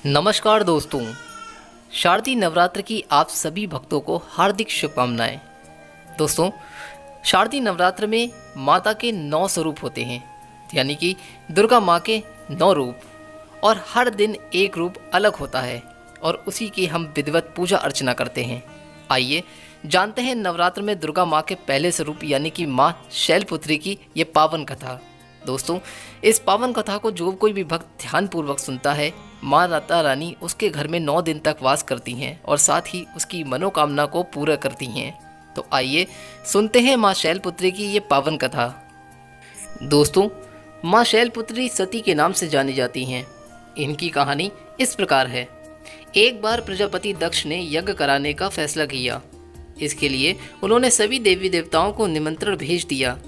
नमस्कार दोस्तों, शारदीय नवरात्र की आप सभी भक्तों को हार्दिक शुभकामनाएं। दोस्तों, शारदीय नवरात्र में माता के 9 स्वरूप होते हैं, यानी कि दुर्गा माँ के 9 रूप, और हर दिन एक रूप अलग होता है और उसी की हम विधिवत पूजा अर्चना करते हैं। आइए जानते हैं नवरात्र में दुर्गा माँ के पहले स्वरूप यानी कि माँ शैलपुत्री की ये पावन कथा। दोस्तों, इस पावन कथा को जो कोई भी भक्त ध्यानपूर्वक सुनता है, माँ माता रानी उसके घर में 9 दिन तक वास करती हैं और साथ ही उसकी मनोकामना को पूरा करती हैं। तो आइए सुनते हैं माँ शैलपुत्री की ये पावन कथा। दोस्तों, माँ शैलपुत्री सती के नाम से जानी जाती हैं। इनकी कहानी इस प्रकार है। एक बार प्रजापति दक्ष ने यज्ञ कराने का फैसला किया। इसके लिए उन्होंने सभी देवी देवताओं को निमंत्रण भेज दिया,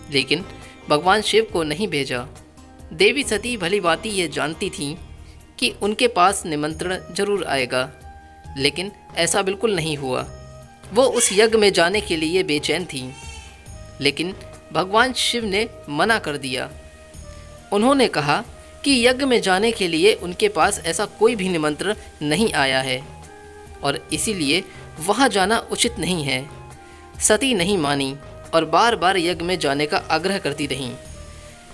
लेकिन भगवान शिव को नहीं भेजा। देवी सती भली भांति ये जानती थीं कि उनके पास निमंत्रण जरूर आएगा, लेकिन ऐसा बिल्कुल नहीं हुआ। वो उस यज्ञ में जाने के लिए बेचैन थीं, लेकिन भगवान शिव ने मना कर दिया। उन्होंने कहा कि यज्ञ में जाने के लिए उनके पास ऐसा कोई भी निमंत्रण नहीं आया है और इसीलिए वहाँ जाना उचित नहीं है। सती नहीं मानी और बार बार यज्ञ में जाने का आग्रह करती रहीं।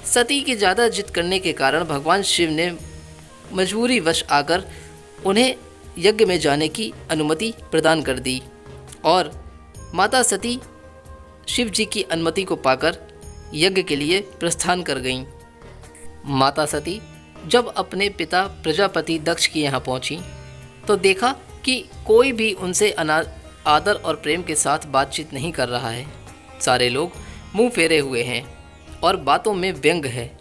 सती की ज़्यादा जिद करने के कारण भगवान शिव ने मजबूरी वश आकर उन्हें यज्ञ में जाने की अनुमति प्रदान कर दी और माता सती शिव जी की अनुमति को पाकर यज्ञ के लिए प्रस्थान कर गईं। माता सती जब अपने पिता प्रजापति दक्ष के यहाँ पहुँची तो देखा कि कोई भी उनसे आदर और प्रेम के साथ बातचीत नहीं कर रहा है। सारे लोग मुंह फेरे हुए हैं और बातों में व्यंग है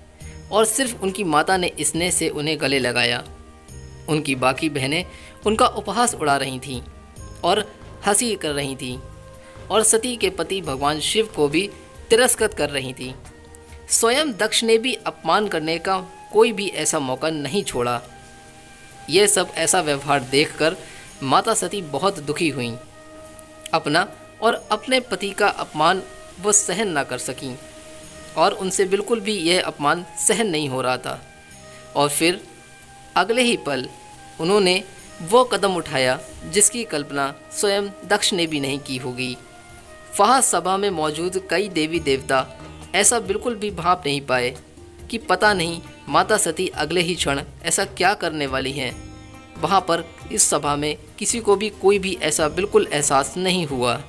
और सिर्फ उनकी माता ने स्नेह से उन्हें गले लगाया। उनकी बाकी बहनें उनका उपहास उड़ा रही थीं और हंसी कर रही थीं और सती के पति भगवान शिव को भी तिरस्कृत कर रही थीं। स्वयं दक्ष ने भी अपमान करने का कोई भी ऐसा मौका नहीं छोड़ा। यह सब ऐसा व्यवहार देखकर माता सती बहुत दुखी हुईं। अपना और अपने पति का अपमान वो सहन ना कर सकीं और उनसे बिल्कुल भी यह अपमान सहन नहीं हो रहा था। और फिर अगले ही पल उन्होंने वो कदम उठाया जिसकी कल्पना स्वयं दक्ष ने भी नहीं की होगी। वहाँ सभा में मौजूद कई देवी देवता ऐसा बिल्कुल भी भाप नहीं पाए कि पता नहीं माता सती अगले ही क्षण ऐसा क्या करने वाली हैं। वहाँ पर इस सभा में किसी को भी कोई भी ऐसा बिल्कुल एहसास नहीं हुआ।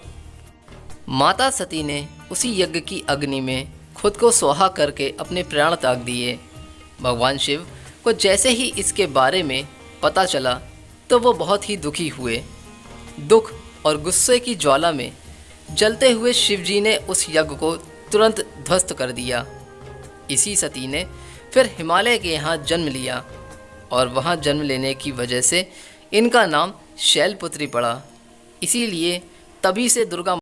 माता सती ने उसी यज्ञ की अग्नि में खुद को स्वाहा करके अपने प्राण त्याग दिए। भगवान शिव को जैसे ही इसके बारे में पता चला तो वो बहुत ही दुखी हुए। दुख और गुस्से की ज्वाला में जलते हुए शिव जी ने उस यज्ञ को तुरंत ध्वस्त कर दिया। इसी सती ने फिर हिमालय के यहाँ जन्म लिया और वहाँ जन्म लेने की वजह से इनका नाम शैलपुत्री पड़ा। इसीलिए तभी से दुर्गा